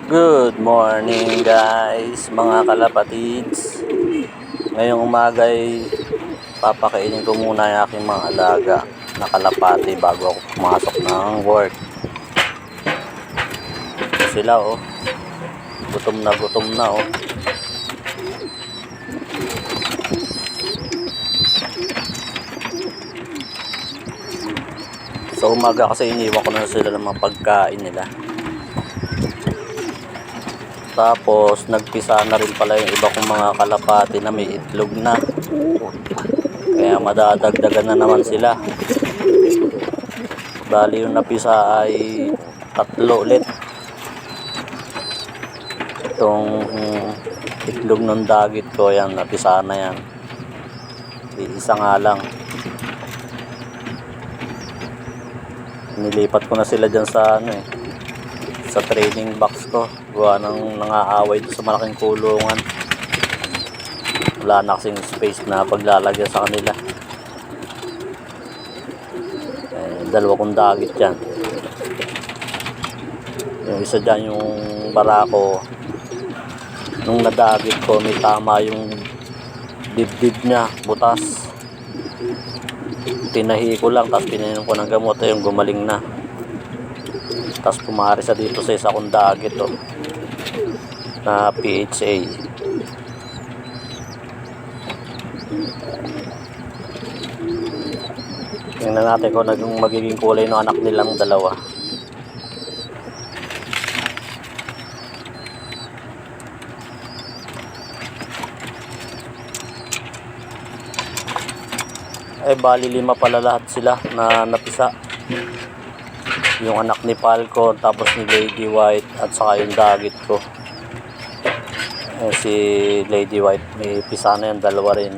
Good morning guys, mga kalapatids. Ngayong umaga ay papakainin ko muna yung aking mga alaga na kalapati bago ako pumasok ng work. Ito sila oh, gutom na oh. Sa umaga kasi iniwan ko na sila ng mga pagkain nila. Tapos nagpisa na rin pala yung iba kong mga kalapati na may itlog na. Kaya madadagdagan na naman sila. Bali yung napisa ay 3 ulit. Itong itlog ng dagit ko, yan, napisa na yan. Isa nga lang. Nilipat ko na sila dyan sa sa training box ko. Gawa ng nangaaway sa malaking kulungan. Wala na kasing space na paglalagyan sa kanila. Dalawa kong dagit yan. Yung isa dyan, yung barako, nung nadagit ko, may tama yung dibdib niya, butas. Tinahi ko lang, tapos pininom ko ng gamot, yung gumaling na. Tapos pumari sa dito sa isa kong dagit na PHA. Tingnan natin kung naging magiging kulay ng anak nilang dalawa. Bali 5 pala lahat sila na napisa. Yung anak ni Falcon, tapos ni Lady White, at saka yung dagit ko. Si Lady White may pisa na yan, 2 rin.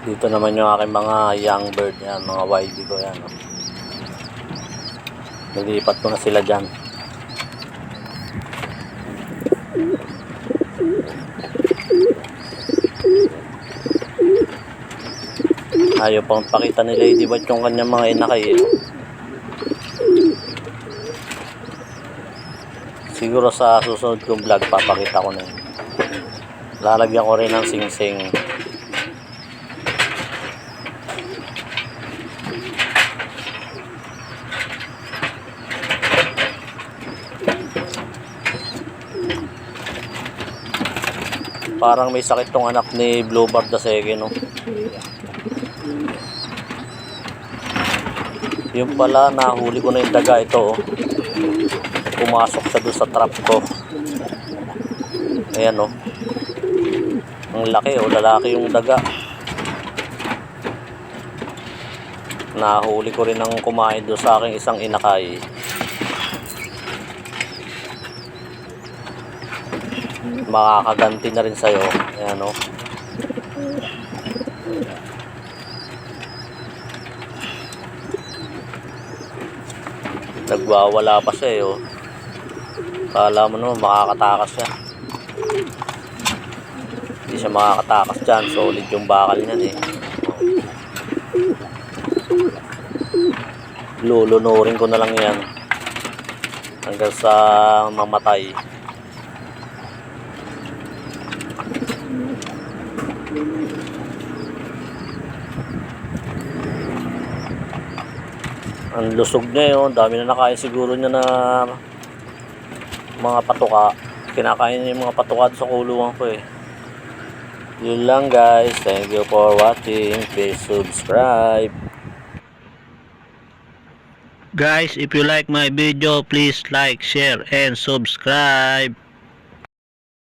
Dito naman yung aking mga young bird yan, mga YB ko yan. Nilipat ko na sila dyan. Ayaw pang pakita ni Lady White yung kanyang mga inakay. Siguro sa susunod kong vlog papakita ko na yun. Lalagyan ko rin ng singsing. Parang may sakit tong anak ni Bluebird the second, no? Yung pala, nahuli ko na yung daga ito, oh. Pumasok siya doon sa trap ko. Ayan, oh. Ang laki, oh. Lalaki yung daga. Nahuli ko rin ng kumain doon sa aking isang inakay. Makakaganti na rin sa'yo. Ayan, oh. Nagwawala pa siya, oh. Kala mo naman makakatakas siya. Hindi siya makakatakas dyan. Solid yung bakal niyan, eh. Lulunurin ko na lang yan hanggang sa mamatay. Ang lusog niya yun. Dami na nakain siguro niya na mga patuka. Kinakain niya yung mga patuka sa kulungan ko, eh. Yun lang guys. Thank you for watching. Please subscribe. Guys, if you like my video, please like, share, and subscribe.